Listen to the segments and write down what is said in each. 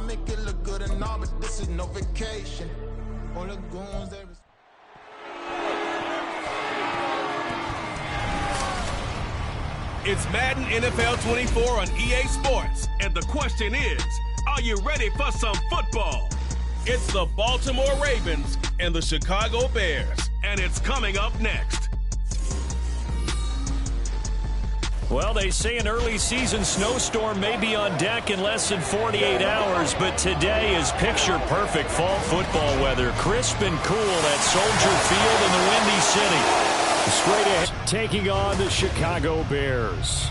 make it look good and all, but this is no vacation. All the goons, they... It's Madden NFL 24 on EA Sports, and the question is, are you ready for some football? It's the Baltimore Ravens and the Chicago Bears, and it's coming up next. Well, they say an early season snowstorm may be on deck in less than 48 hours, but today is picture-perfect fall football weather. Crisp and cool at Soldier Field in the Windy City. Straight ahead, taking on the Chicago Bears.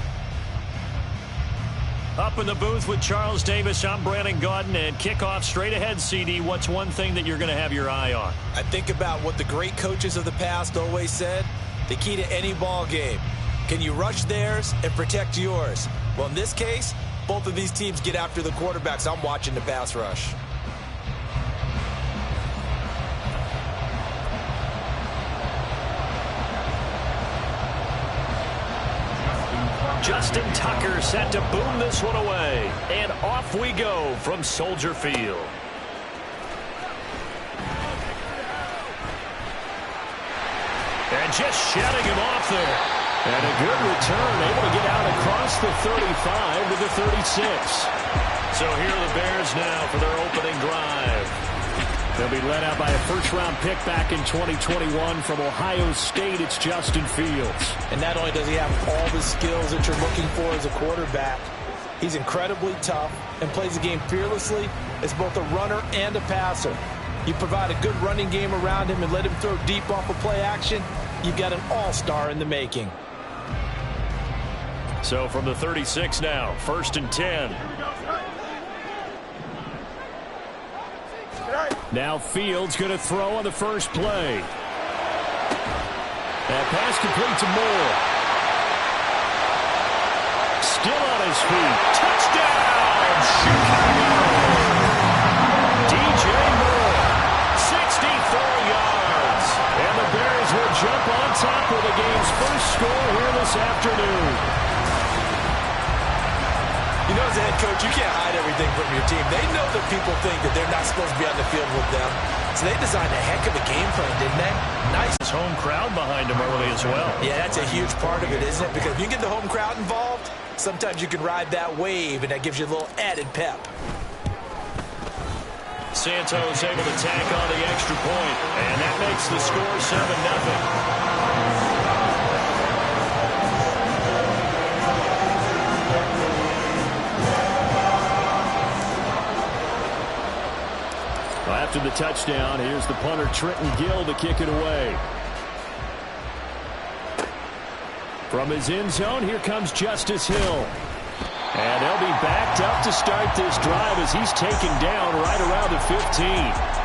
Up in the booth with Charles Davis, I'm Brandon Gaudin, and kickoff straight ahead, CD. What's one thing that you're going to have your eye on? I think about what the great coaches of the past always said. The key to any ball game. Can you rush theirs and protect yours? Well, in this case, both of these teams get after the quarterbacks. I'm watching the pass rush. Justin Tucker set to boom this one away. And off we go from Soldier Field. And just shutting him off there. And a good return, able to get out across the 35 to the 36. So here are the Bears now for their opening drive. They'll be led out by a first-round pick back in 2021 from Ohio State. It's Justin Fields. And not only does he have all the skills that you're looking for as a quarterback, he's incredibly tough and plays the game fearlessly as both a runner and a passer. You provide a good running game around him and let him throw deep off of play action, you've got an all-star in the making. So from the 36 now, 1st and 10. Now Fields going to throw on the first play. That pass complete to Moore. Still on his feet. Touchdown, Chicago! DJ Moore, 64 yards. And the Bears will jump on top of the game's first score here this afternoon. You know, as a head coach, you can't hide everything from your team. They know that people think that they're not supposed to be on the field with them. So they designed a heck of a game plan, didn't they? Nice. Home crowd behind them early as well. Yeah, that's a huge part of it, isn't it? Because if you get the home crowd involved, sometimes you can ride that wave, and that gives you a little added pep. Santos able to tack on the extra point, and that makes the score 7-0. After the touchdown, here's the punter Trenton Gill to kick it away. From his end zone, here comes Justice Hill. And they'll be backed up to start this drive as he's taken down right around the 15.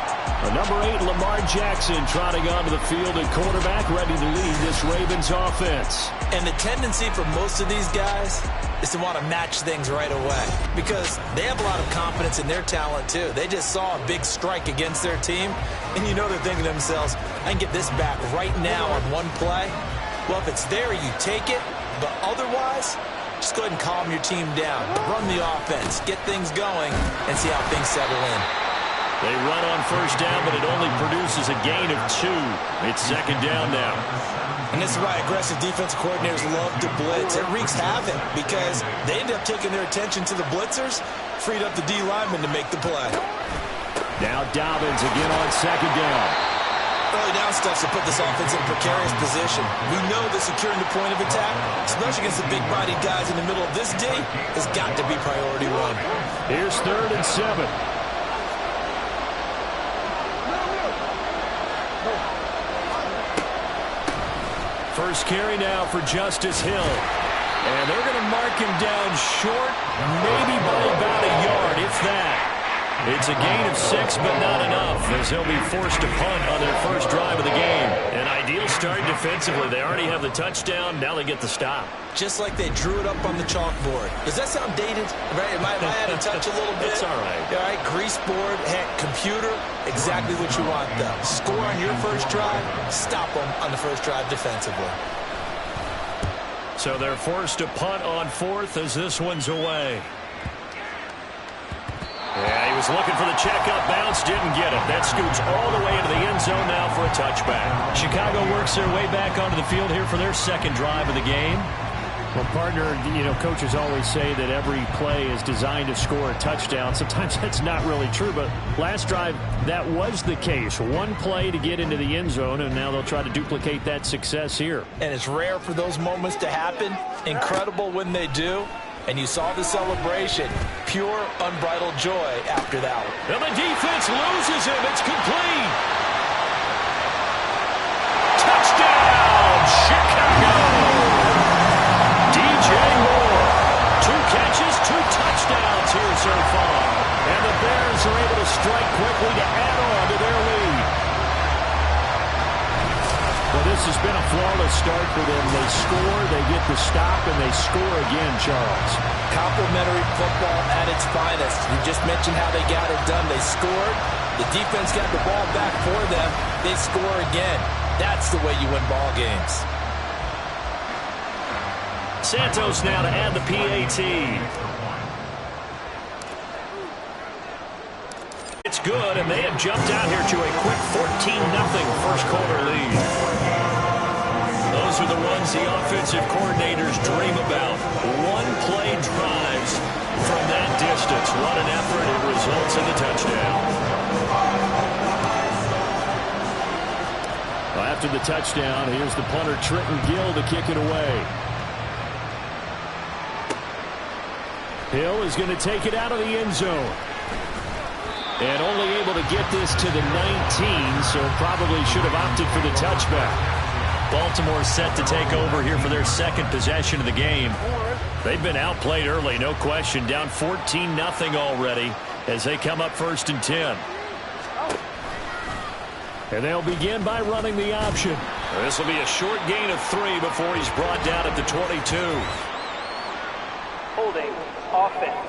Number 8, Lamar Jackson, trotting onto the field at quarterback, ready to lead this Ravens offense. And the tendency for most of these guys is to want to match things right away because they have a lot of confidence in their talent too. They just saw a big strike against their team, and you know they're thinking to themselves, I can get this back right now on one play. Well, if it's there, you take it, but otherwise, just go ahead and calm your team down. Run the offense, get things going, and see how things settle in. They run on first down, but it only produces a gain of 2. It's 2nd down now. And this is why aggressive defensive coordinators love to blitz. It wreaks havoc because they end up taking their attention to the blitzers, freed up the D lineman to make the play. Now Dobbins again on 2nd down. Early down stuff to put this offense in a precarious position. We know that securing the point of attack, especially against the big-bodied guys in the middle of this D, has got to be priority 1. Here's 3rd and 7. First carry now for Justice Hill. And they're going to mark him down short, maybe by about a yard, if that. It's a gain of 6, but not enough, as they'll be forced to punt on their first drive of the game. An ideal start defensively. They already have the touchdown. Now they get the stop. Just like they drew it up on the chalkboard. Does that sound dated? Right? Am I out of touch a little bit? It's all right. All right, grease board, heck, computer, exactly what you want, though. Score on your first drive, stop them on the first drive defensively. So they're forced to punt on 4th as this one's away. Yeah, he was looking for the checkup bounce, didn't get it. That scoots all the way into the end zone now for a touchback. Chicago works their way back onto the field here for their second drive of the game. Well, partner, coaches always say that every play is designed to score a touchdown. Sometimes that's not really true, but last drive, that was the case. One play to get into the end zone, and now they'll try to duplicate that success here. And it's rare for those moments to happen. Incredible when they do. And you saw the celebration. Pure, unbridled joy after that one. And the defense loses him. It's complete. Touchdown, Chicago. DJ Moore, 2 catches, 2 touchdowns here so far. And the Bears are able to strike quickly to add on to their lead. Well, this has been a flawless start for them. They score, they get the stop, and they score again, Charles. Complimentary football at its finest. You just mentioned how they got it done. They scored. The defense got the ball back for them. They score again. That's the way you win ball games. Santos now to add the PAT. It's good, and they have jumped out here to a quick 14-0 first quarter lead. Those are the ones the offensive coordinators dream about. One-play drives from that distance. What an effort. It results in the touchdown. Well, after the touchdown, here's the punter, Trenton Gill, to kick it away. Hill is going to take it out of the end zone. And only able to get this to the 19, so probably should have opted for the touchback. Baltimore set to take over here for their second possession of the game. They've been outplayed early, no question. Down 14-0 already as they come up 1st and 10. And they'll begin by running the option. This will be a short gain of 3 before he's brought down at the 22. Holding offense.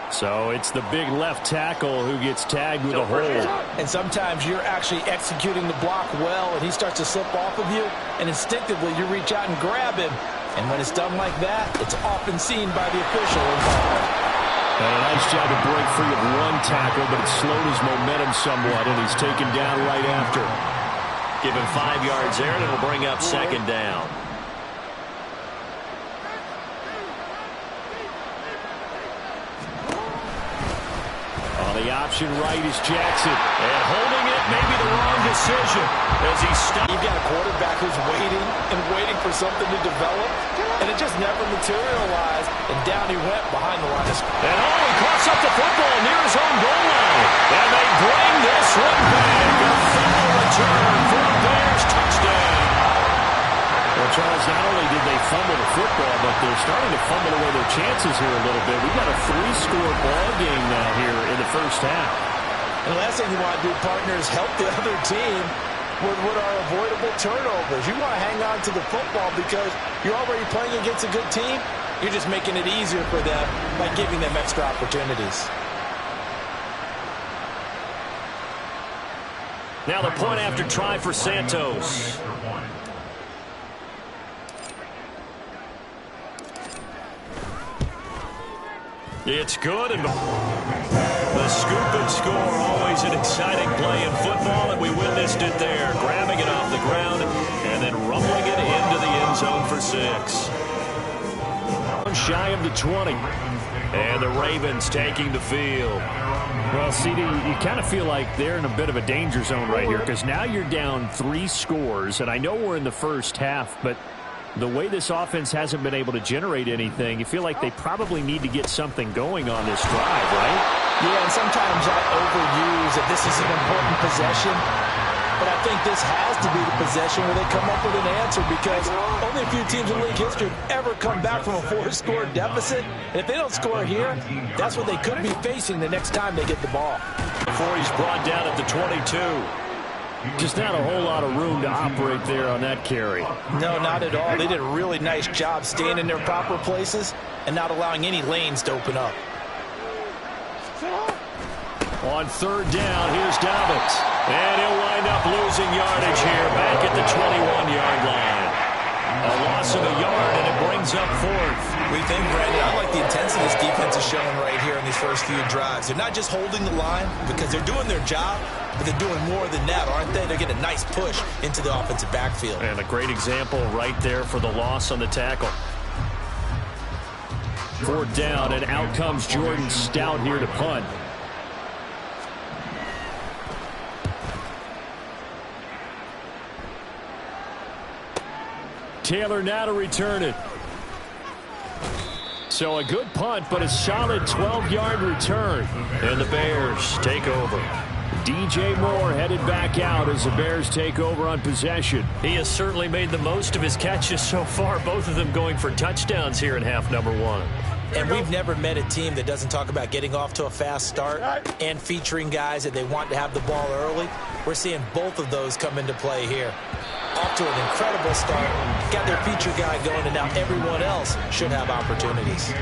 So it's the big left tackle who gets tagged with a hold. And sometimes you're actually executing the block well, and he starts to slip off of you, and instinctively you reach out and grab him. And when it's done like that, it's often seen by the official involved. And a nice job to break free of one tackle, but it slowed his momentum somewhat, and he's taken down right after. Give him 5 yards there, and it'll bring up 2nd down. The option right is Jackson. And holding it may be the wrong decision as he stopped. You've got a quarterback who's waiting and waiting for something to develop, and it just never materialized, and down he went behind the line of scrimmage. And he coughs up the football near his own goal line. And they bring this one back. A final return for the Bears touchdown. Well, Charles, not only did they fumble the football, but they're starting to fumble away their chances here a little bit. We've got a 3-score ball game now here in the first half. And the last thing you want to do, partner, is help the other team with what are avoidable turnovers. You want to hang on to the football because you're already playing against a good team. You're just making it easier for them by giving them extra opportunities. Now the point after try for Santos. It's good, and the scoop and score, always an exciting play in football, and we witnessed it there, grabbing it off the ground and then rumbling it into the end zone for 6. Shy of the 20. And the Ravens taking the field. Well, CD, you kind of feel like they're in a bit of a danger zone right here because now you're down 3 scores, and I know we're in the first half, but the way this offense hasn't been able to generate anything, you feel like they probably need to get something going on this drive, right? Yeah, and sometimes I overuse that this is an important possession, but I think this has to be the possession where they come up with an answer because only a few teams in league history have ever come back from a 4-score deficit. And if they don't score here, that's what they could be facing the next time they get the ball. Before he's brought down at the 22. Just not a whole lot of room to operate there on that carry. No, not at all. They did a really nice job staying in their proper places and not allowing any lanes to open up. On 3rd down, here's Dobbins. And he'll wind up losing yardage here back at the 21-yard line. A loss of a yard, and it brings up 4th. What do you think, Brandon? I like the intensity this defense few drives. They're not just holding the line because they're doing their job, but they're doing more than that, aren't they? They're getting a nice push into the offensive backfield. And a great example right there for the loss on the tackle. 4th down, and out comes Jordan Stout here to punt. Taylor now to return it. So a good punt, but a solid 12-yard return. And the Bears take over. DJ Moore headed back out as the Bears take over on possession. He has certainly made the most of his catches so far, both of them going for touchdowns here in half number 1. And we've never met a team that doesn't talk about getting off to a fast start and featuring guys that they want to have the ball early. We're seeing both of those come into play here. Off to an incredible start, got their feature guy going, and now everyone else should have opportunities.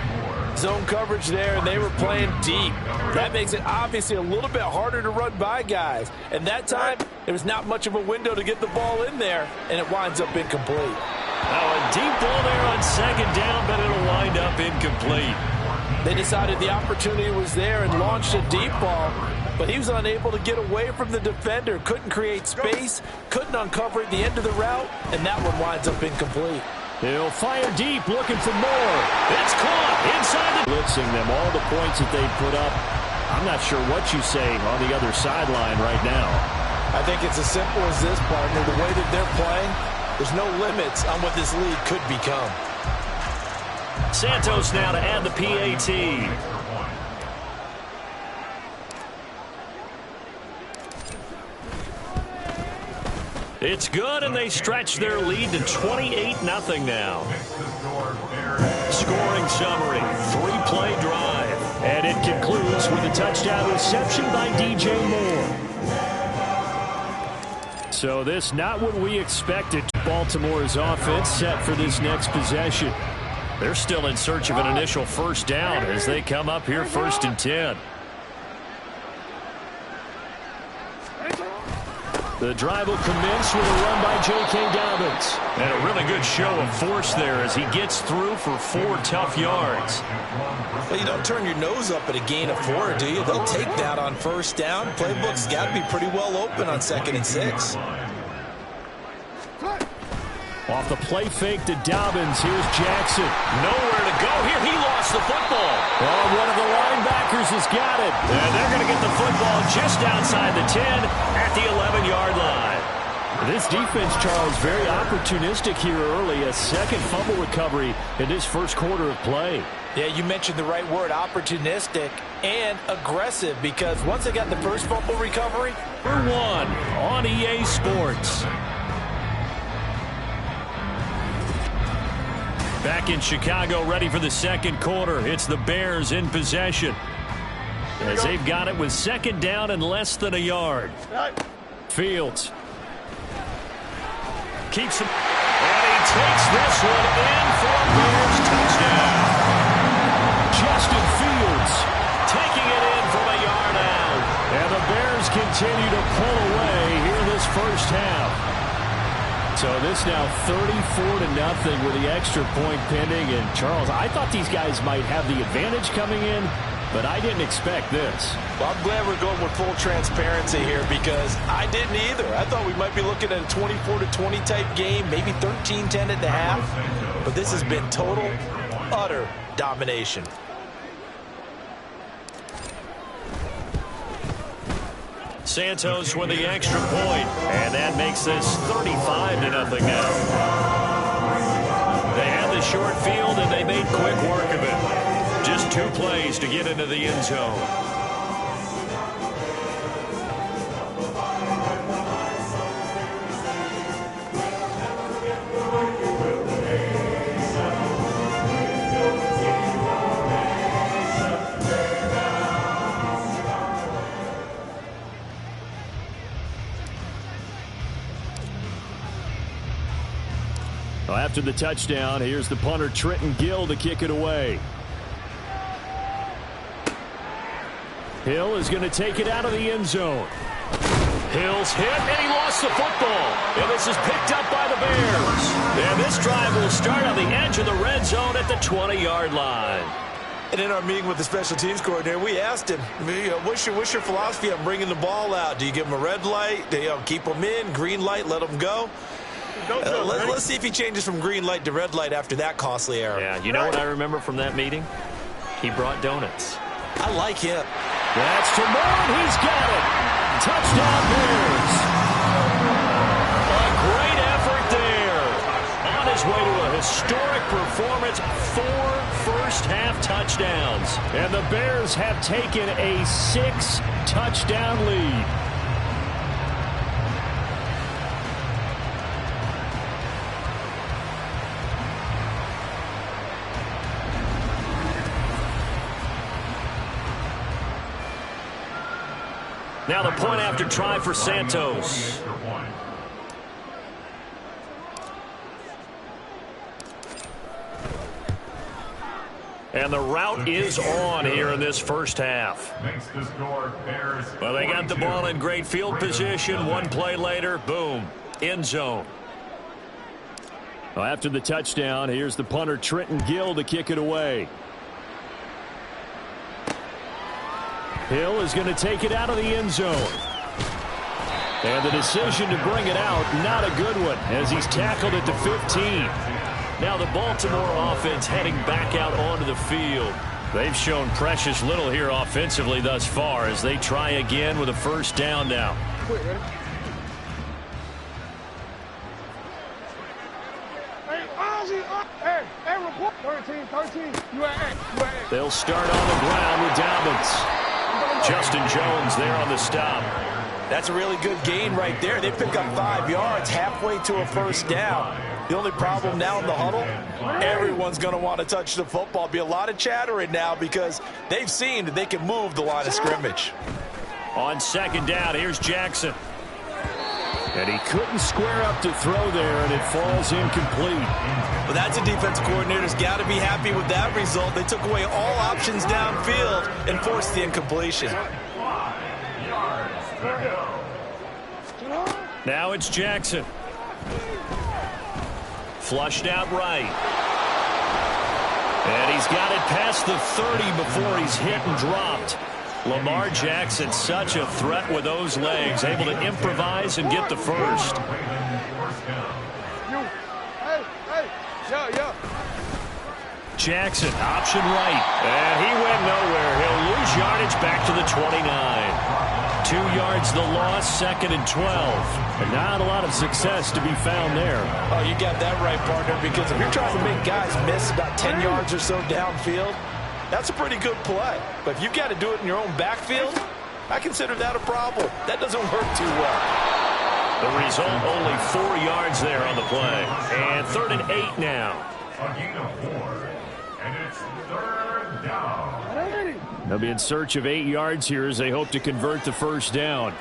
Zone coverage there, and they were playing deep. That makes it obviously a little bit harder to run by guys. And that time, there was not much of a window to get the ball in there, and it winds up incomplete. Now a deep ball there on 2nd down, but it'll wind up incomplete. They decided the opportunity was there and launched a deep ball, but he was unable to get away from the defender, couldn't create space, couldn't uncover at the end of the route, and that one winds up incomplete. He'll fire deep, looking for more. It's caught inside the... Blitzing them, all the points that they put up. I'm not sure what you say on the other sideline right now. I think it's as simple as this, partner. The way that they're playing, there's no limits on what this league could become. Santos now to add the PAT. It's good, and they stretch their lead to 28-0 now. Scoring summary, 3-play drive. And it concludes with a touchdown reception by DJ Moore. So this not what we expected. Baltimore's offense set for this next possession. They're still in search of an initial 1st down as they come up here 1st and 10. The drive will commence with a run by J.K. Dobbins. And a really good show of force there as he gets through for 4 tough yards. Well, you don't turn your nose up at a gain of 4, do you? They'll take that on 1st down. Playbook's got to be pretty well open on 2nd and 6. Off the play fake to Dobbins. Here's Jackson. Nowhere to go here. He lost the football. Oh, one of the linebackers has got it. And they're going to get the football just outside the 10 at the 11-yard line. This defense, Charles, very opportunistic here early. A 2nd fumble recovery in this 1st quarter of play. Yeah, you mentioned the right word, opportunistic and aggressive, because once they got the 1st fumble recovery. For 1 on EA Sports. Back in Chicago, ready for the 2nd quarter. It's the Bears in possession, as they've got it with 2nd down and less than a yard. Fields keeps him, and he takes this one in for a Bears touchdown. Justin Fields taking it in from a yard out. And the Bears continue to pull away here in this 1st half. So this now 34-0 with the extra point pending. And Charles, I thought these guys might have the advantage coming in, but I didn't expect this. Well, I'm glad we're going with full transparency here, because I didn't either. I thought we might be looking at a 24-20 type game, maybe 13-10 at the half. But this has been total, utter domination. Santos with the extra point, and that makes this 35-0 now. They had the short field, and they made quick work of it. Just 2 plays to get into the end zone. After the touchdown, here's the punter Trenton Gill to kick it away. Hill is going to take it out of the end zone. Hill's hit, and he lost the football. And this is picked up by the Bears. And this drive will start on the edge of the red zone at the 20-yard line. And in our meeting with the special teams coordinator, we asked him, what's your philosophy on bringing the ball out? Do you give them a red light? Do you keep them in? Green light, let them go? Let's see if he changes from green light to red light after that costly error. Yeah, you know what I remember from that meeting? He brought donuts. I like him. That's to Moore, and he's got it. Touchdown Bears. A great effort there. On his way to a historic performance, 4 first-half touchdowns. And the Bears have taken a 6-touchdown lead. Now the point after try for Santos. And the route is on here in this first half. Well, they got the ball in great field position. One play later, boom, end zone. Well, after the touchdown, here's the punter Trenton Gill to kick it away. Hill is going to take it out of the end zone. And the decision to bring it out, not a good one, as he's tackled at the 15. Now the Baltimore offense heading back out onto the field. They've shown precious little here offensively thus far as they try again with a first down now. They'll start on the ground with Dobbins. Justin Jones there on the stop. That's a really good gain right there. They pick up 5 yards halfway to a first down. The only problem now in the huddle, everyone's going to want to touch the football. Be a lot of chattering now because they've seen that they can move the line of scrimmage. On second down, here's Jackson. And he couldn't square up to throw there, and it falls incomplete. Well, that's a defensive coordinator's got to be happy with that result. They took away all options downfield and forced the incompletion. Now it's Jackson. Flushed out right. And he's got it past the 30 before he's hit and dropped. Lamar Jackson, such a threat with those legs, able to improvise and get the first. Jackson, option right. And he went nowhere. He'll lose yardage back to the 29. 2 yards the loss, 2nd and 12. And not a lot of success to be found there. Oh, you got that right, partner, because if you're trying to make guys miss about 10 yards or so downfield, that's a pretty good play. But if you've got to do it in your own backfield, I consider that a problem. That doesn't work too well. The result, only 4 yards there on the play. And 3rd and 8 now. And it's 3rd down. They'll be in search of 8 yards here as they hope to convert the first down.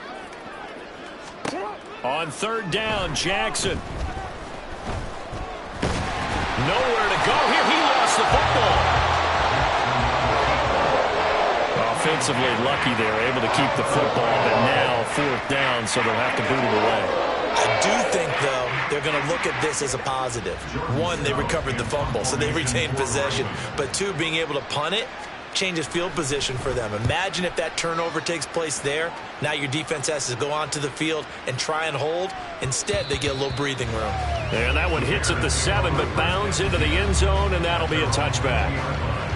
On 3rd down, Jackson. Nowhere to go here. He lost the football. Offensively lucky they're able to keep the football, but now 4th down, so they'll have to boot it away. I do think, though, they're going to look at this as a positive. 1, they recovered the fumble, so they retained possession. But 2, being able to punt it changes field position for them. Imagine if that turnover takes place there. Now your defense has to go onto the field and try and hold. Instead, they get a little breathing room. And that one hits at the 7, but bounds into the end zone, and that'll be a touchback.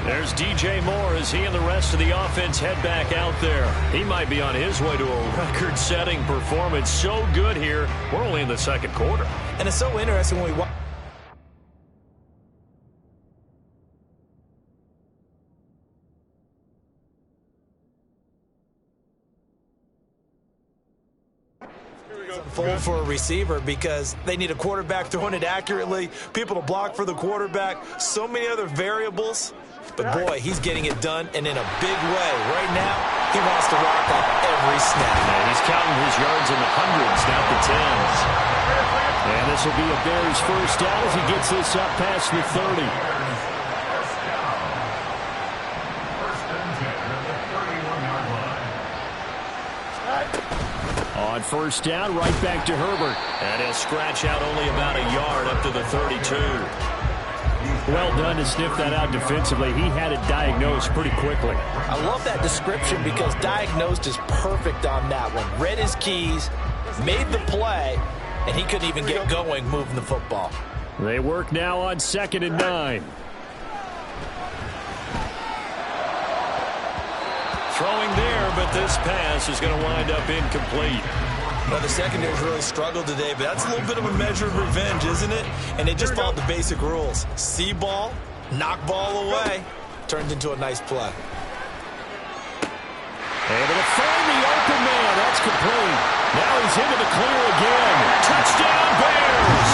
There's DJ Moore as he and the rest of the offense head back out there. He might be on his way to a record-setting performance. So good here. We're only in the 2nd quarter. And it's so interesting when we watch. Full for a receiver because they need a quarterback throwing it accurately, people to block for the quarterback, so many other variables. But, boy, he's getting it done, and in a big way. Right now, he wants to rock up every snap. And he's counting his yards in the hundreds, not the tens. And this will be a Bears first down as he gets this up past the 30. On first down, right back to Herbert. And he'll scratch out only about a yard up to the 32. Well done to sniff that out defensively. He had it diagnosed pretty quickly. I love that description because diagnosed is perfect on that one. Read his keys, made the play, and he couldn't even get going moving the football. They work now on 2nd and 9. Throwing there, but this pass is going to wind up incomplete. Well, the secondary's really struggled today, but that's a little bit of a measure of revenge, isn't it? And they just followed the basic rules. See ball, knock ball away, turns into a nice play. Able to find the open man. That's complete. Now he's into the clear again. Touchdown, Bears!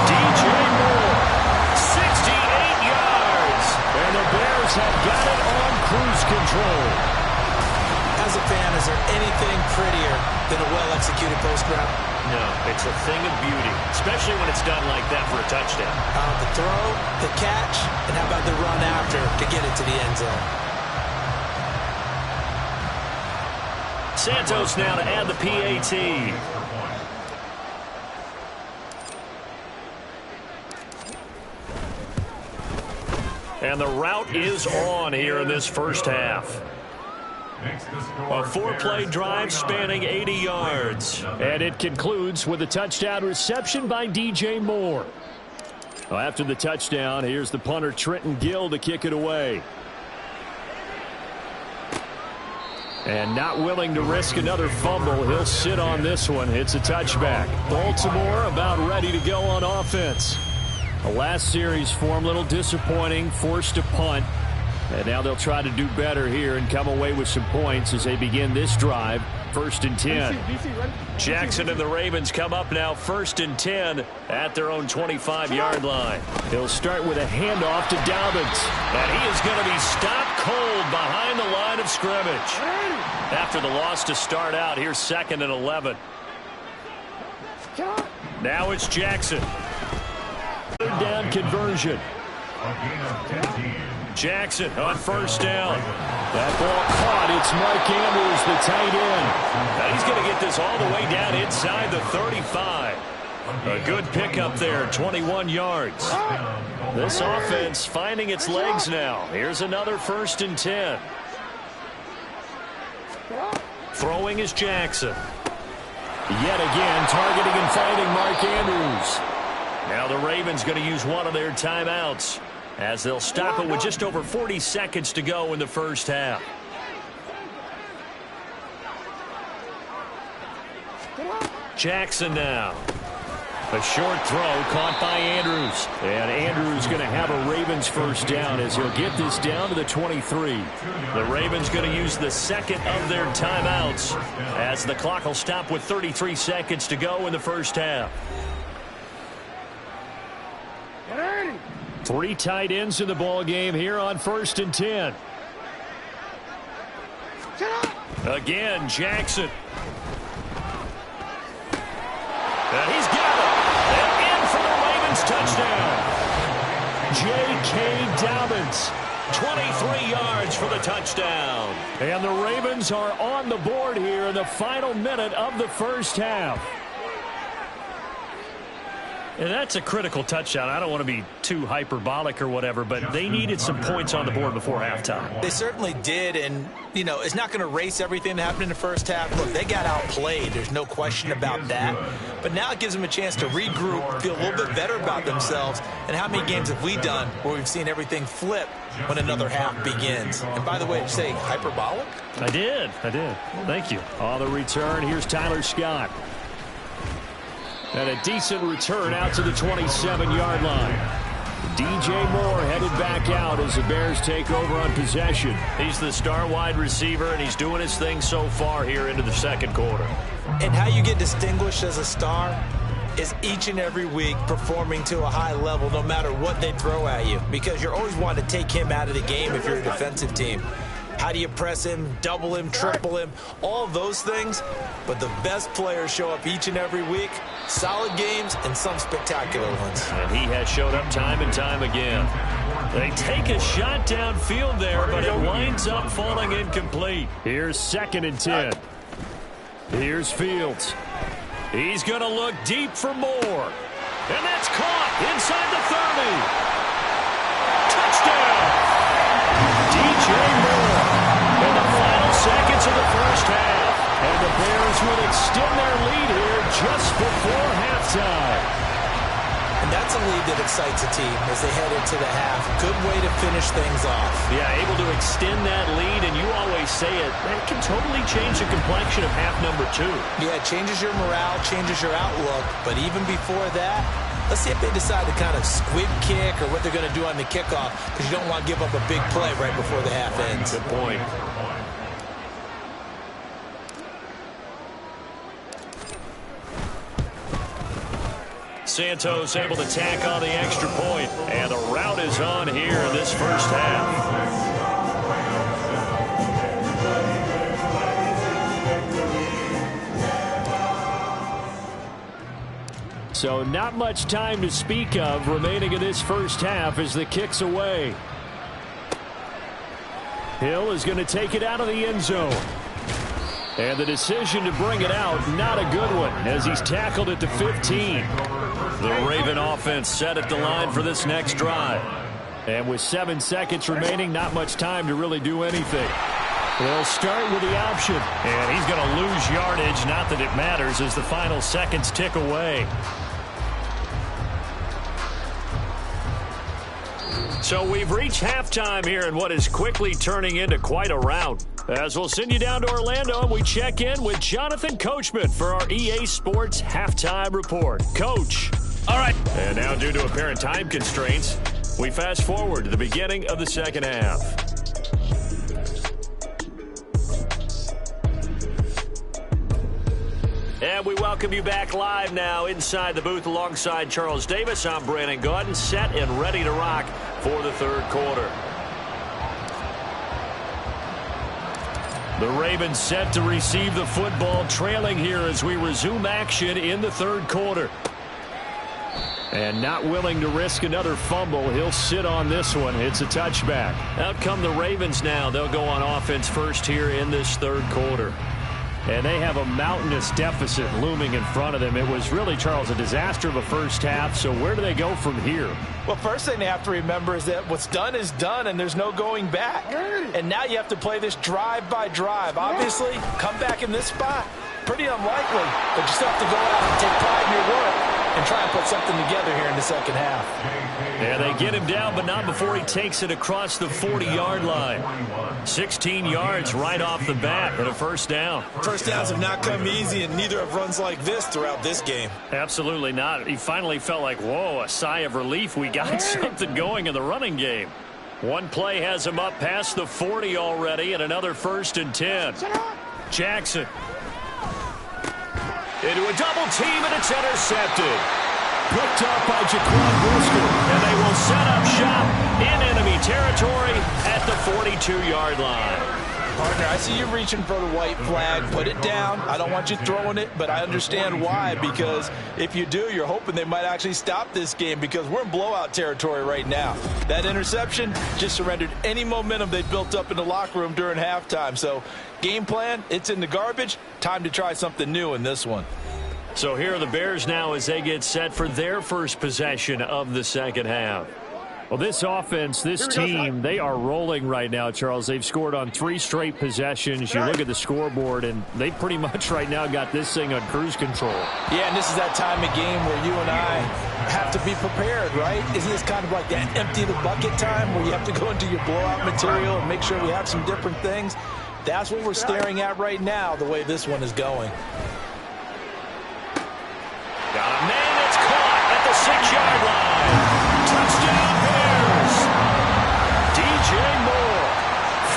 DJ Moore, 68 yards. And the Bears have got it on cruise control. As a fan, is there anything prettier than a well-executed post route? No, it's a thing of beauty, especially when it's done like that for a touchdown. The throw, the catch, and how about the run after to get it to the end zone? Santos now to add the PAT. And the route is on here in this first half. A 4-play drive spanning 80 yards. And it concludes with a touchdown reception by DJ Moore. Well, after the touchdown, here's the punter Trenton Gill to kick it away. And not willing to risk another fumble, he'll sit on this one. It's a touchback. Baltimore about ready to go on offense. The last series for him, a little disappointing, forced a punt. And now they'll try to do better here and come away with some points as they begin this drive. 1st and 10. Jackson and the Ravens come up now 1st and 10 at their own 25-yard line. He'll start with a handoff to Dobbins. And he is going to be stopped cold behind the line of scrimmage. After the loss to start out, here's 2nd and 11. Now it's Jackson. 3rd down conversion. Jackson on 1st down. That ball caught. It's Mark Andrews, the tight end. Now he's going to get this all the way down inside the 35. A good pickup there, 21 yards. This offense finding its legs now. Here's another 1st and 10. Throwing is Jackson. Yet again, targeting and finding Mark Andrews. Now the Ravens going to use one of their timeouts as they'll stop it with just over 40 seconds to go in the first half. Jackson now. A short throw caught by Andrews. And Andrews going to have a Ravens 1st down as he'll get this down to the 23. The Ravens going to use the 2nd of their timeouts as the clock will stop with 33 seconds to go in the first half. 3 tight ends in the ball game here on 1st and 10. Again, Jackson. And he's got it. And in for the Ravens touchdown. J.K. Dobbins. 23 yards for the touchdown. And the Ravens are on the board here in the final minute of the first half. And that's a critical touchdown. I don't want to be too hyperbolic or whatever, but they needed some points on the board before halftime. They certainly did, and, you know, it's not going to erase everything that happened in the first half. Look, they got outplayed. There's no question about that. But now it gives them a chance to regroup, feel a little bit better about themselves. And how many games have we done where we've seen everything flip when another half begins? And by the way, did you say hyperbolic? I did. Thank you. On the return, here's Tyler Scott. And a decent return out to the 27-yard line. DJ Moore headed back out as the Bears take over on possession. He's the star wide receiver, and he's doing his thing so far here into the second quarter. And how you get distinguished as a star is each and every week performing to a high level no matter what they throw at you, because you're always wanting to take him out of the game if you're a defensive team. How do you press him, double him, triple him, all those things? But the best players show up each and every week, solid games and some spectacular ones. And he has showed up time and time again. They take a shot downfield there, but it winds up falling incomplete. Here's 2nd and 10. Here's Fields. He's going to look deep for more. And that's caught inside the 30. touchdown. DJ Moore in the final seconds of the first half. And the Bears will extend their lead here just before halftime. And that's a lead that excites a team as they head into the half. Good way to finish things off. Yeah, able to extend that lead, and you always say it can totally change the complexion of half number 2. Yeah, it changes your morale, changes your outlook. But even before that, let's see if they decide to kind of squib kick or what they're going to do on the kickoff, because you don't want to give up a big play right before the half ends. Good point. Santos able to tack on the extra point, and the rout is on here in this first half. So not much time to speak of remaining in this first half as the kick's away. Hill is going to take it out of the end zone. And the decision to bring it out, not a good one, as he's tackled at the 15. The Raven offense set at the line for this next drive. And with 7 seconds remaining, not much time to really do anything. They'll start with the option. And he's going to lose yardage, not that it matters, as the final seconds tick away. So we've reached halftime here in what is quickly turning into quite a rout. As we'll send you down to Orlando, and we check in with Jonathan Coachman for our EA Sports Halftime Report. Coach. All right. And now, due to apparent time constraints, we fast forward to the beginning of the second half. And we welcome you back live now inside the booth alongside Charles Davis. I'm Brandon Gaudin, set and ready to rock for the third quarter. The Ravens set to receive the football, trailing here as we resume action in the third quarter. And not willing to risk another fumble, he'll sit on this one. It's a touchback. Out come the Ravens now. They'll go on offense first here in this third quarter. And they have a mountainous deficit looming in front of them. It was really, Charles, a disaster of a first half. So where do they go from here? Well, first thing they have to remember is that what's done is done, and there's no going back. And now you have to play this drive by drive. Obviously, come back in this spot, pretty unlikely. But you still have to go out and take pride in your work and try and put something together here in the second half. Yeah, they get him down, but not before he takes it across the 40-yard line. 16 yards right off the bat, but a first down. First downs have not come easy, and neither have runs like this throughout this game. Absolutely not. He finally felt like, whoa, a sigh of relief. We got something going in the running game. One play has him up past the 40 already, and another 1st and 10. Jackson. Into a double team, and it's intercepted. Picked up by Jaquan Brisker. And they will set up shop in enemy territory at the 42-yard line. Partner, I see you reaching for the white flag. Put it down. I don't want you throwing it, but I understand why, because if you do, you're hoping they might actually stop this game, because we're in blowout territory right now. That interception just surrendered any momentum they built up in the locker room during halftime. So game plan, it's in the garbage. Time to try something new in this one. So here are the Bears now as they get set for their first possession of the second half. Well, this offense, this team, they are rolling right now, Charles. They've scored on 3 straight possessions. You look at the scoreboard, and they pretty much right now got this thing on cruise control. Yeah, and this is that time of game where you and I have to be prepared, right? Isn't this kind of like that empty the bucket time where you have to go into your blowout material and make sure we have some different things? That's what we're staring at right now, the way this one is going. Got a man that's caught at the 6-yard line. Touchdown Bears. DJ Moore,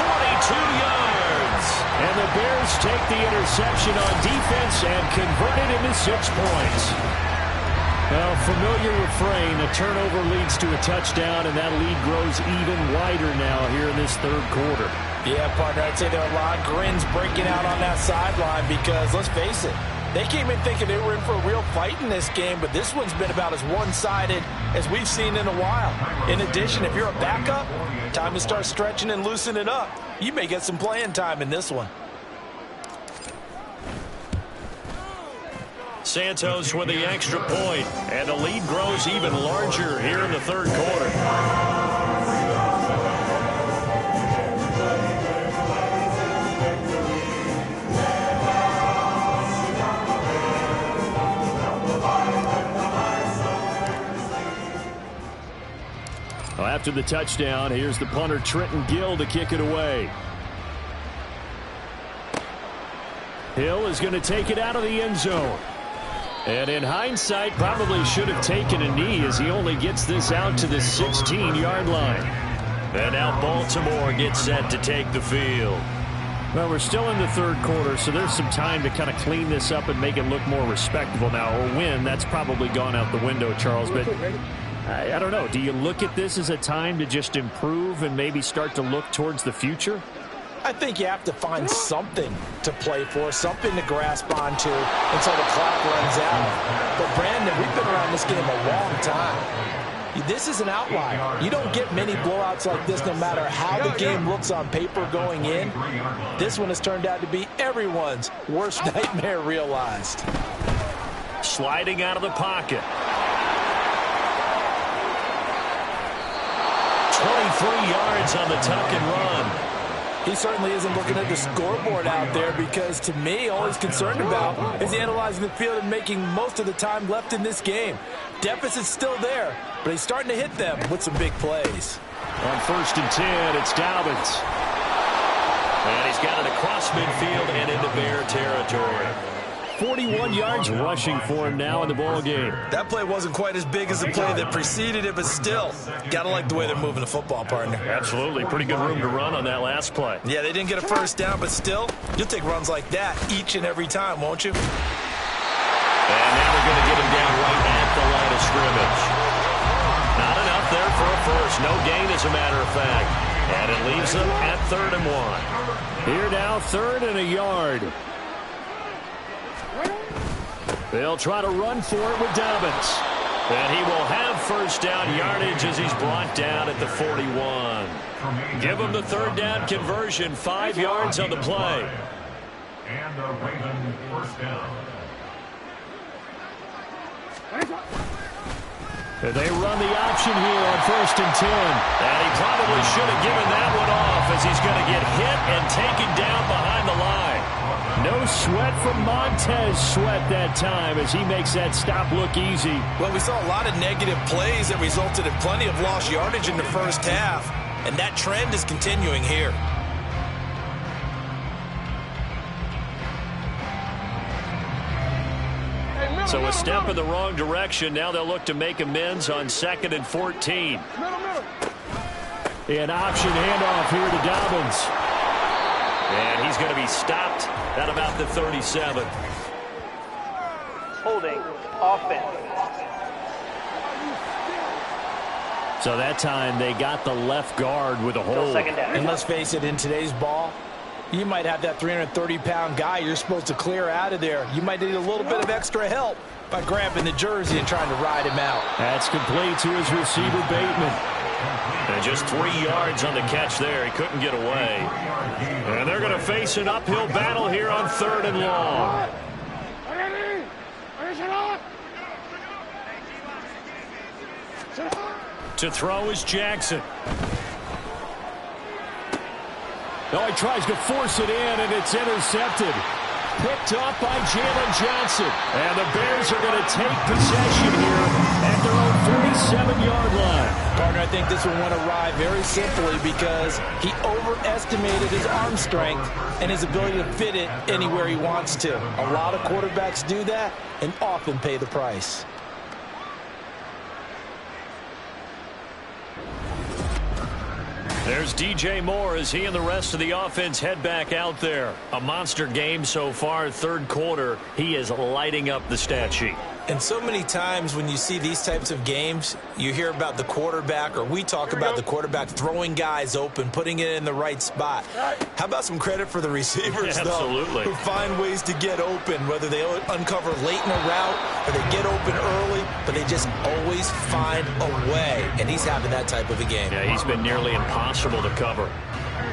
42 yards. And the Bears take the interception on defense and convert it into 6 points. Well, familiar refrain, a turnover leads to a touchdown, and that lead grows even wider now here in this third quarter. Yeah, partner, I'd say there are a lot of grins breaking out on that sideline because, let's face it, they came in thinking they were in for a real fight in this game, but this one's been about as one-sided as we've seen in a while. In addition, if you're a backup, time to start stretching and loosening up. You may get some playing time in this one. Santos with the extra point, and the lead grows even larger here in the third quarter. after the touchdown. Here's the punter, Trenton Gill, to kick it away. Hill is going to take it out of the end zone. And in hindsight, probably should have taken a knee as he only gets this out to the 16-yard line. And now Baltimore gets set to take the field. Well, we're still in the third quarter, so there's some time to kind of clean this up and make it look more respectable now. Or win, that's probably gone out the window, Charles. But I don't know. Do you look at this as a time to just improve and maybe start to look towards the future? I think you have to find something to play for, something to grasp onto until the clock runs out. But, Brandon, we've been around this game a long time. This is an outlier. You don't get many blowouts like this no matter how the game looks on paper going in. This one has turned out to be everyone's worst nightmare realized. Sliding out of the pocket. 23 yards on the tuck and run. He certainly isn't looking at the scoreboard out there because, to me, all he's concerned about is analyzing the field and making most of the time left in this game. Deficit's still there, but he's starting to hit them with some big plays. On 1st and 10, it's Dobbins. And he's got it across midfield and into Bear territory. 41 yards rushing for him now in the ball game. That play wasn't quite as big as the play that preceded it, but still, got to like the way they're moving the football, partner. Absolutely. Pretty good room to run on that last play. Yeah, they didn't get a first down, but still, you'll take runs like that each and every time, won't you? And now they're going to get him down right at the line of scrimmage. Not enough there for a first. No gain, as a matter of fact. And it leaves them at 3rd and 1. Here now, 3rd and a yard. They'll try to run for it with Dobbins. And he will have first down yardage as he's brought down at the 41. Give him the 3rd down conversion, 5 yards on the play. And the Ravens first down. They run the option here on 1st and 10. And he probably should have given that one off as he's going to get hit and taken down behind the line. No sweat from Montez Sweat that time as he makes that stop look easy. Well, we saw a lot of negative plays that resulted in plenty of lost yardage in the first half, and that trend is continuing here. So a step in the wrong direction. Now they'll look to make amends on 2nd and 14. An option handoff here to Dobbins. And he's going to be stopped at about the 37. Holding offense. So that time they got the left guard with a hold. And let's face it, in today's ball, you might have that 330-pound guy you're supposed to clear out of there. You might need a little bit of extra help by grabbing the jersey and trying to ride him out. That's complete to his receiver, Bateman. And just 3 yards on the catch there. He couldn't get away. And they're going to face an uphill battle here on 3rd and long. To throw is Jackson. Oh, he tries to force it in, and it's intercepted. Picked off by Jalen Johnson. And the Bears are going to take possession here at their own 47-yard line. Partner, I think this one went awry very simply because he overestimated his arm strength and his ability to fit it anywhere he wants to. A lot of quarterbacks do that and often pay the price. There's DJ Moore as he and the rest of the offense head back out there. A monster game so far, 3rd quarter. He is lighting up the stat sheet. And so many times when you see these types of games, you hear about the quarterback, or we talk about the quarterback throwing guys open, putting it in the right spot. How about some credit for the receivers, Absolutely. though, who find ways to get open, whether they uncover late in a route or they get open early, but they just always find a way. And he's having that type of a game. Yeah, he's been nearly impossible to cover.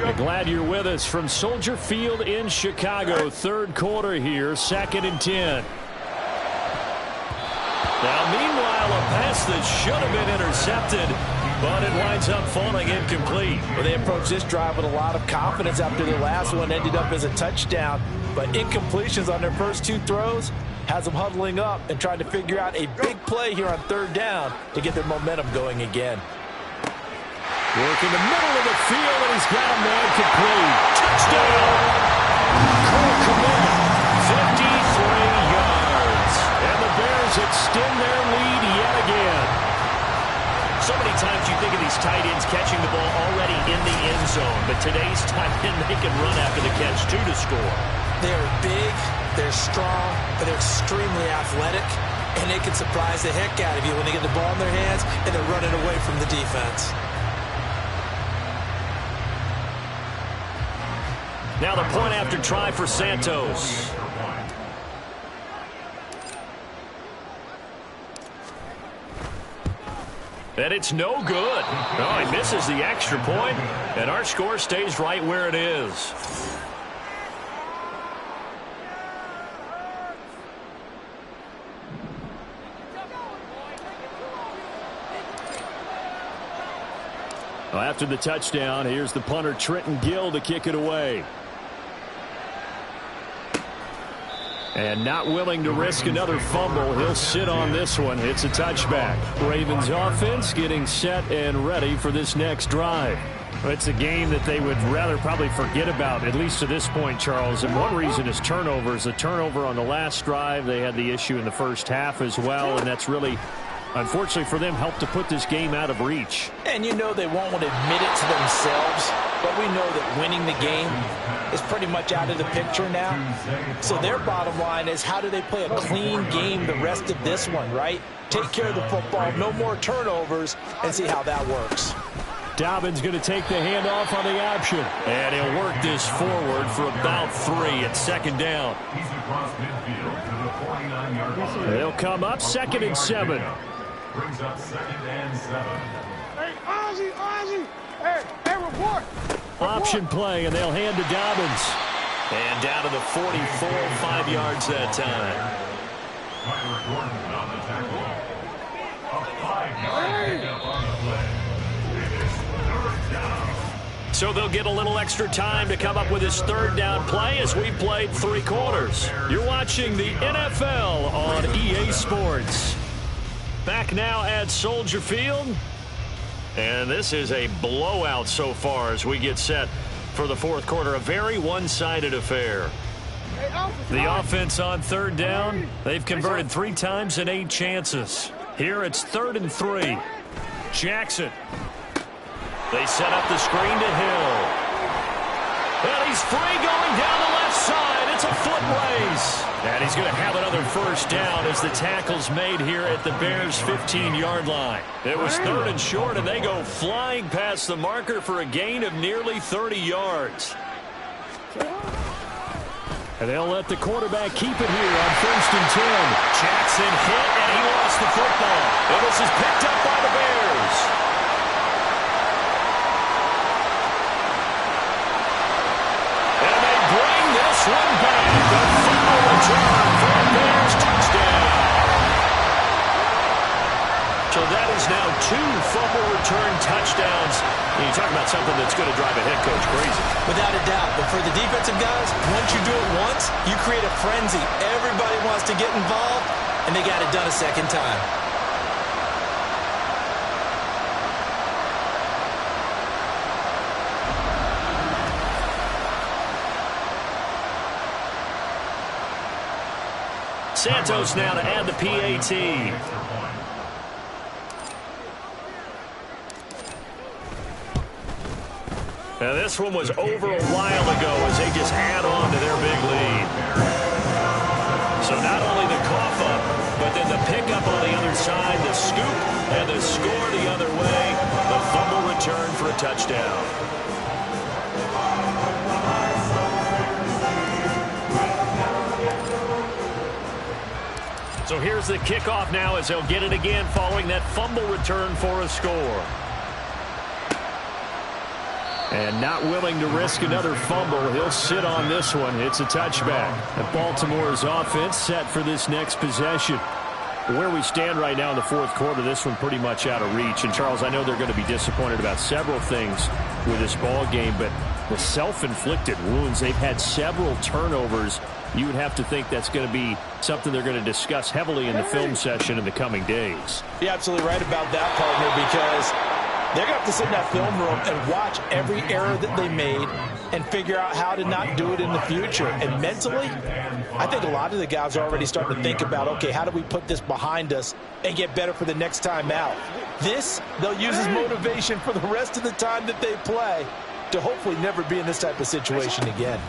We're glad you're with us from Soldier Field in Chicago. 3rd quarter here, 2nd and 10. Now, meanwhile, a pass that should have been intercepted, but it winds up falling incomplete. Well, they approached this drive with a lot of confidence after the last one ended up as a touchdown, but incompletions on their first 2 throws has them huddling up and trying to figure out a big play here on 3rd down to get their momentum going again. Working the middle of the field, and he's got a man complete. Touchdown! Cole Kmet, 53 yards. And the Bears extend their lead yet again. So many times you think of these tight ends catching the ball already in the end zone, but today's tight end, they can run after the catch, too, to score. They're big, they're strong, but they're extremely athletic, and they can surprise the heck out of you when they get the ball in their hands and they're running away from the defense. Now the point after try for Santos. And it's no good. Oh, he misses the extra point, and our score stays right where it is. Well, after the touchdown, here's the punter Trenton Gill to kick it away. And not willing to risk another fumble, he'll sit on this one. It's a touchback. Ravens offense getting set and ready for this next drive. It's a game that they would rather probably forget about, at least to this point, Charles. And one reason is turnovers. The turnover on the last drive, they had the issue in the first half as well, and that's really, unfortunately for them, helped to put this game out of reach. And you know they won't want to admit it to themselves, but we know that winning the game is pretty much out of the picture now. So their bottom line is, how do they play a clean game the rest of this one, right? Take care of the football, no more turnovers, and see how that works. Dobbins going to take the handoff on the option. And he'll work this forward for about 3 at second down. He's across midfield to the 49-yard line. They'll come up 2nd and 7. Brings up 2nd and 7. Hey, Ozzie! Hey, report! Option play, and they'll hand to Dobbins. And down to the 44, 5 yards that time. Tyler Gordon on the tackle. A 5-yard pickup on the play. It is 3rd down. So they'll get a little extra time to come up with his 3rd down play as we played 3 quarters. You're watching the NFL on EA Sports. Back now at Soldier Field. And this is a blowout so far as we get set for the 4th quarter. A very one-sided affair. The offense on 3rd down. They've converted 3 times in 8 chances. Here it's 3rd and 3. Jackson. They set up the screen to Hill. And he's free going down the left side. It's a foot race. And he's going to have another 1st down as the tackle's made here at the Bears' 15-yard line. It was 3rd and short, and they go flying past the marker for a gain of nearly 30 yards. And they'll let the quarterback keep it here on 1st and 10. Jackson hit, and he lost the football. And this is picked up by the Bears. And they bring this one back. The final return for a Bears touchdown. So that is now 2 fumble return touchdowns. You talk about something that's going to drive a head coach crazy. Without a doubt. But for the defensive guys, once you do it once, you create a frenzy. Everybody wants to get involved, and they got it done a 2nd time. Santos now to add the PAT. Now this one was over a while ago as they just add on to their big lead. So not only the cough up, but then the pickup on the other side, the scoop, and the score the other way. The fumble return for a touchdown. So here's the kickoff now as they'll get it again following that fumble return for a score. And not willing to risk another fumble, he'll sit on this one. It's a touchback. And Baltimore's offense set for this next possession. Where we stand right now in the 4th quarter, this one pretty much out of reach. And, Charles, I know they're going to be disappointed about several things with this ball game, but the self-inflicted wounds, they've had several turnovers. You would have to think that's going to be something they're going to discuss heavily in the film session in the coming days. You're absolutely right about that, partner, because They're going to have to sit in that film room and watch every error that they made and figure out how to not do it in the future. And mentally, I think a lot of the guys are already starting to think about, okay, how do we put this behind us and get better for the next time out? This, they'll use as motivation for the rest of the time that they play to hopefully never be in this type of situation again.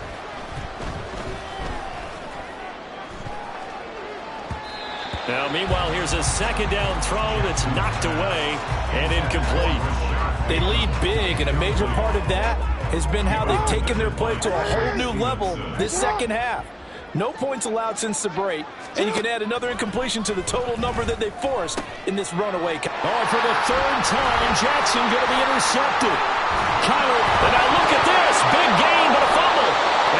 Now, meanwhile, here's a second down throw that's knocked away and incomplete. They lead big, and a major part of that has been how they've taken their play to a whole new level this second half. No points allowed since the break, and you can add another incompletion to the total number that they forced in this runaway. Oh, for the third time, Jackson going to be intercepted. Kyler, and now look at this. Big gain, but a fumble.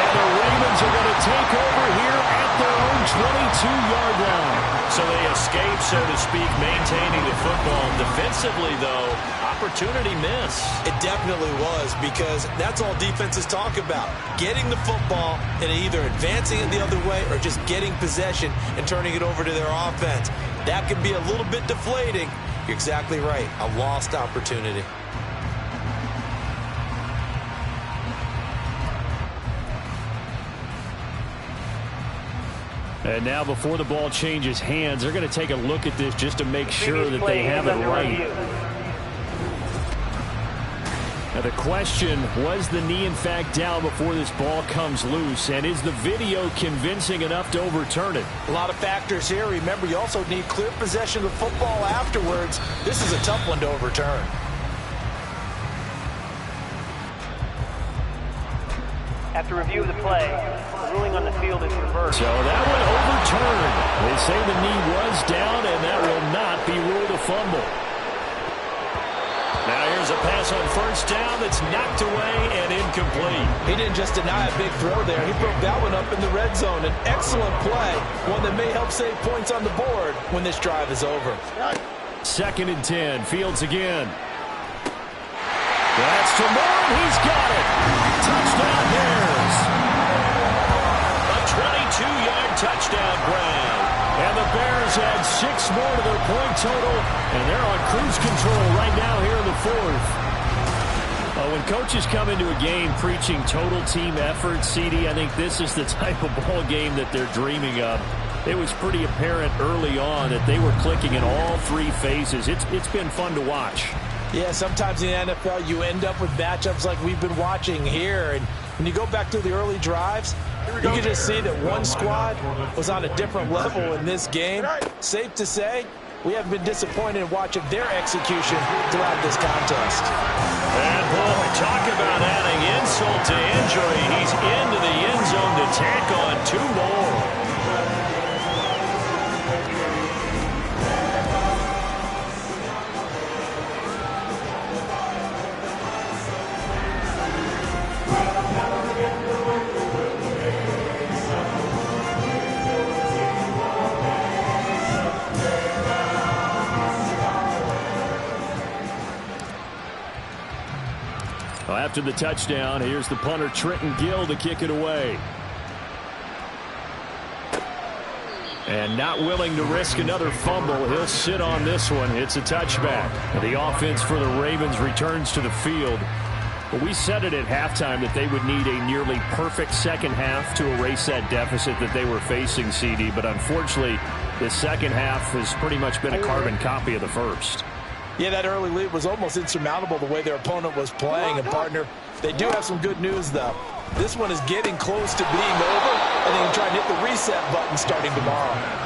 And the Ravens are going to take over here at their own 22-yard line. So they escape, so to speak, maintaining the football. Defensively, though, opportunity miss. It definitely was, because that's all defenses talk about. Getting the football and either advancing it the other way or just getting possession and turning it over to their offense. That can be a little bit deflating. You're exactly right. A lost opportunity. And now before the ball changes hands, they're going to take a look at this just to make sure that they have it right. Now the question, was the knee in fact down before this ball comes loose? And is the video convincing enough to overturn it? A lot of factors here. Remember, you also need clear possession of the football afterwards. This is a tough one to overturn. After review of the play, the ruling on the field is reversed. So that one overturned. They say the knee was down, and that will not be ruled a fumble. Now here's a pass on first down that's knocked away and incomplete. He didn't just deny a big throw there. He broke that one up in the red zone. An excellent play, one that may help save points on the board when this drive is over. 2nd and 10. Fields again. That's to Moore. He's got it. Touchdown Bears. A 22-yard touchdown grab. And the Bears add 6 more to their point total, and they're on cruise control right now here in the 4th. When coaches come into a game preaching total team effort, CD, I think this is the type of ball game that they're dreaming of. It was pretty apparent early on that they were clicking in all 3 phases. It's been fun to watch. Yeah, sometimes in the NFL you end up with matchups like we've been watching here. And when you go back to the early drives, you can just see that one squad was on a different level in this game. Safe to say, we haven't been disappointed in watching their execution throughout this contest. And boy, talk about adding insult to injury. He's into the end zone to tack on 2 more. After the touchdown, here's the punter Trenton Gill to kick it away. And not willing to risk another fumble, he'll sit on this one. It's a touchback. The offense for the Ravens returns to the field. But we said it at halftime that they would need a nearly perfect second half to erase that deficit that they were facing, CD. But unfortunately, the second half has pretty much been a carbon copy of the first. Yeah, that early lead was almost insurmountable the way their opponent was playing. And, partner, they do have some good news, though. This one is getting close to being over, and they can try and hit the reset button starting tomorrow.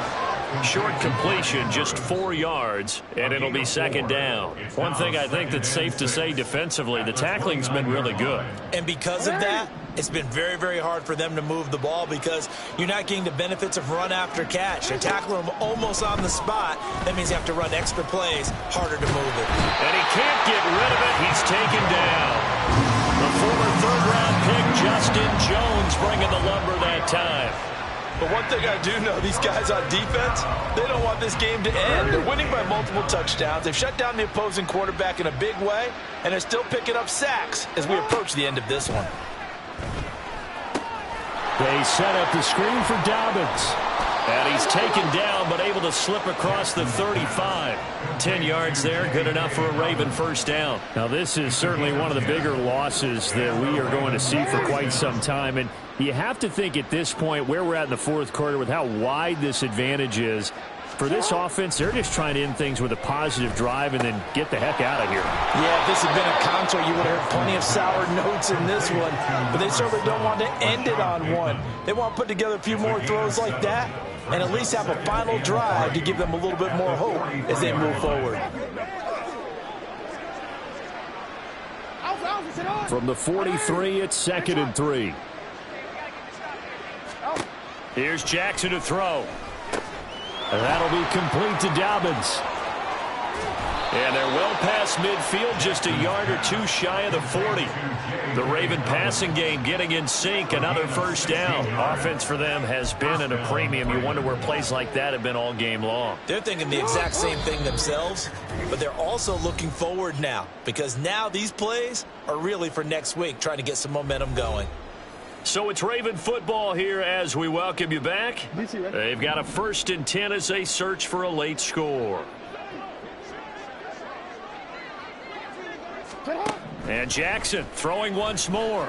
Short completion, just 4 yards, and it'll be second down. One thing I think that's safe to say defensively, the tackling's been really good. And because of that, it's been very, very hard for them to move the ball because you're not getting the benefits of run after catch. They tackle them almost on the spot. That means you have to run extra plays, harder to move it. And he can't get rid of it. He's taken down. The former third-round pick, Justin Jones, bringing the lumber that time. But one thing I do know, these guys on defense, they don't want this game to end. They're winning by multiple touchdowns. They've shut down the opposing quarterback in a big way, and they're still picking up sacks as we approach the end of this one. They set up the screen for Dobbins. And he's taken down, but able to slip across the 35. 10 yards there, good enough for a Raven first down. Now, this is certainly one of the bigger losses that we are going to see for quite some time. And you have to think at this point where we're at in the fourth quarter with how wide this advantage is. For this offense, they're just trying to end things with a positive drive and then get the heck out of here. Yeah, if this had been a concert, you would have heard plenty of sour notes in this one. But they certainly don't want to end it on one. They want to put together a few more throws like that and at least have a final drive to give them a little bit more hope as they move forward. From the 43, it's 2nd and 3. Here's Jackson to throw. And that'll be complete to Dobbins. And they're well past midfield, just a yard or two shy of the 40. The Raven passing game getting in sync, another first down. Offense for them has been at a premium. You wonder where plays like that have been all game long. They're thinking the exact same thing themselves, but they're also looking forward now because now these plays are really for next week, trying to get some momentum going. So it's Raven football here as we welcome you back. They've got a 1st and 10 as they search for a late score. And Jackson throwing once more.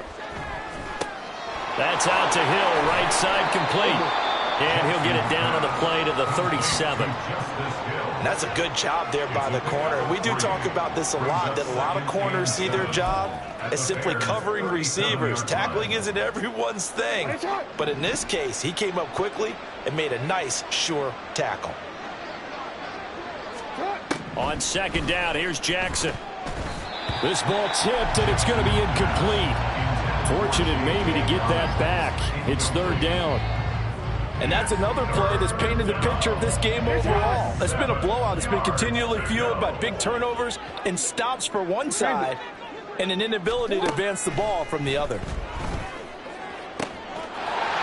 That's out to Hill, right side complete. And he'll get it down on the play to the 37. And that's a good job there by the corner. We do talk about this a lot, that a lot of corners see their job as simply covering receivers. Tackling isn't everyone's thing. But in this case, he came up quickly and made a nice, sure tackle. On 2nd down, here's Jackson. This ball tipped, and it's going to be incomplete. Fortunate maybe to get that back. It's 3rd down. And that's another play that's painted the picture of this game overall. It's been a blowout. It's been continually fueled by big turnovers and stops for one side and an inability to advance the ball from the other.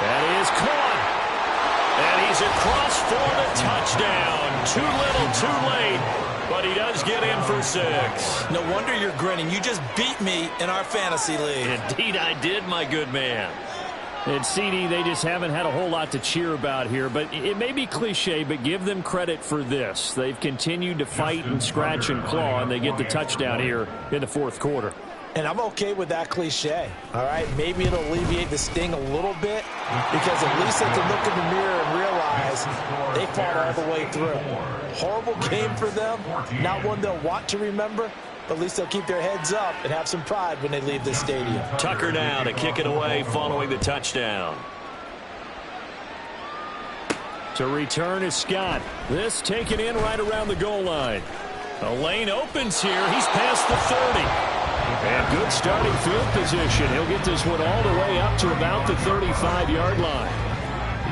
That is caught. And he's across for the touchdown. Too little, too late. But he does get in for 6. No wonder you're grinning. You just beat me in our fantasy league. Indeed I did, my good man. And CD, they just haven't had a whole lot to cheer about here, but it may be cliche, but give them credit for this. They've continued to fight and scratch and claw, and they get the touchdown here in the 4th quarter. And I'm okay with that cliche, all right? Maybe it'll alleviate the sting a little bit because at least they can look in the mirror and realize they fought all the way through. Horrible game for them, not one they'll want to remember, but at least they'll keep their heads up and have some pride when they leave the stadium. Tucker now to kick it away following the touchdown. To return is Scott. This taken in right around the goal line. A lane opens here. He's past the 30. And good starting field position. He'll get this one all the way up to about the 35-yard line.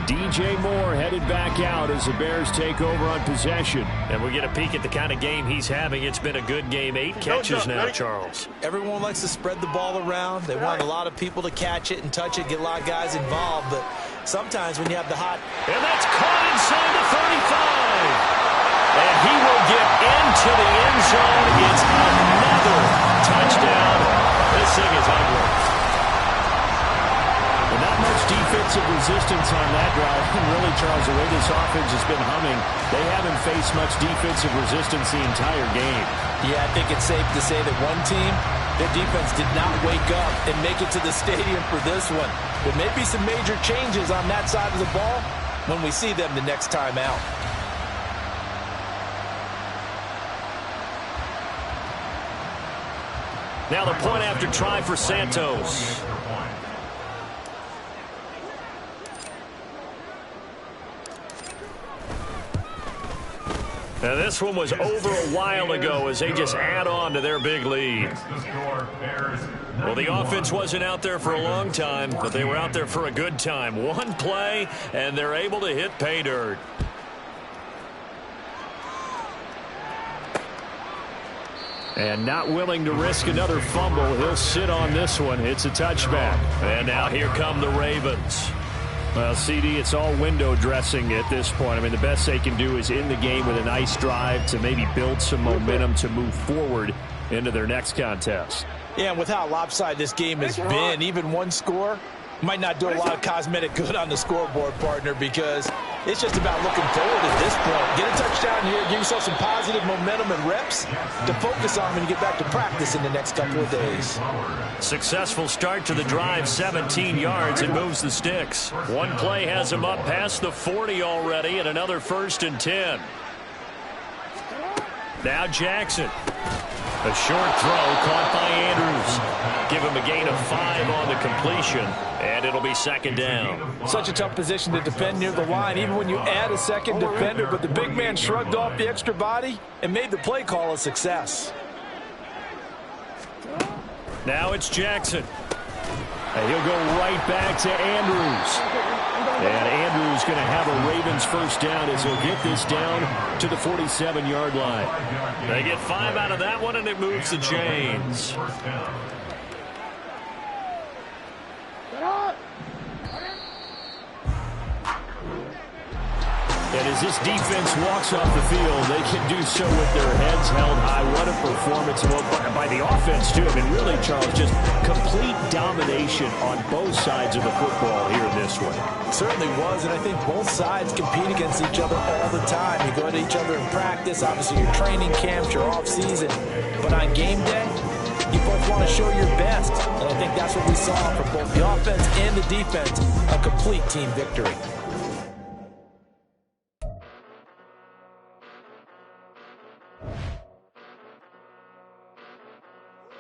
DJ Moore headed back out as the Bears take over on possession. And we get a peek at the kind of game he's having. It's been a good game. 8 catches now, Charles. Everyone likes to spread the ball around. They want a lot of people to catch it and touch it, get a lot of guys involved. But sometimes when you have the hot... And that's caught inside the 35. And he will get into the end zone. It's another touchdown. This thing is ugly. Well, not much defensive resistance on that drive. And really, Charles, the way this offense has been humming, they haven't faced much defensive resistance the entire game. Yeah, I think it's safe to say that one team, their defense did not wake up and make it to the stadium for this one. There may be some major changes on that side of the ball when we see them the next time out. Now the point after try for Santos. Now this one was over a while ago as they just add on to their big lead. Well, the offense wasn't out there for a long time, but they were out there for a good time. One play, and they're able to hit pay dirt. And not willing to risk another fumble. He'll sit on this one. It's a touchback. And now here come the Ravens. Well, CD, it's all window dressing at this point. I mean, the best they can do is end the game with a nice drive to maybe build some momentum to move forward into their next contest. Yeah, and with how lopsided this game has been, even one score might not do a lot of cosmetic good on the scoreboard, partner, because It's just about looking forward at this point. Get a touchdown here, give yourself some positive momentum and reps to focus on when you get back to practice in the next couple of days. Successful start to the drive, 17 yards, and moves the sticks. One play has him up past the 40 already, and another 1st and 10. Now Jackson. A short throw caught by Andrews. Give him a gain of 5 on the completion, and it'll be 2nd down. Such a tough position to defend near the line, even when you add a second defender, but the big man shrugged off the extra body and made the play call a success. Now it's Jackson. And he'll go right back to Andrews. And Andrews going to have a Ravens 1st down as he'll get this down to the 47-yard line. They get 5 out of that one, and it moves the chains. And as this defense walks off the field, they can do so with their heads held high. What a performance by the offense, too. I mean, really, Charles, just complete domination on both sides of the football here in this one. It certainly was, and I think both sides compete against each other all the time. You go at each other in practice, obviously your training camps, your off-season. But on game day, you both want to show your best. And I think that's what we saw from both the offense and the defense, a complete team victory.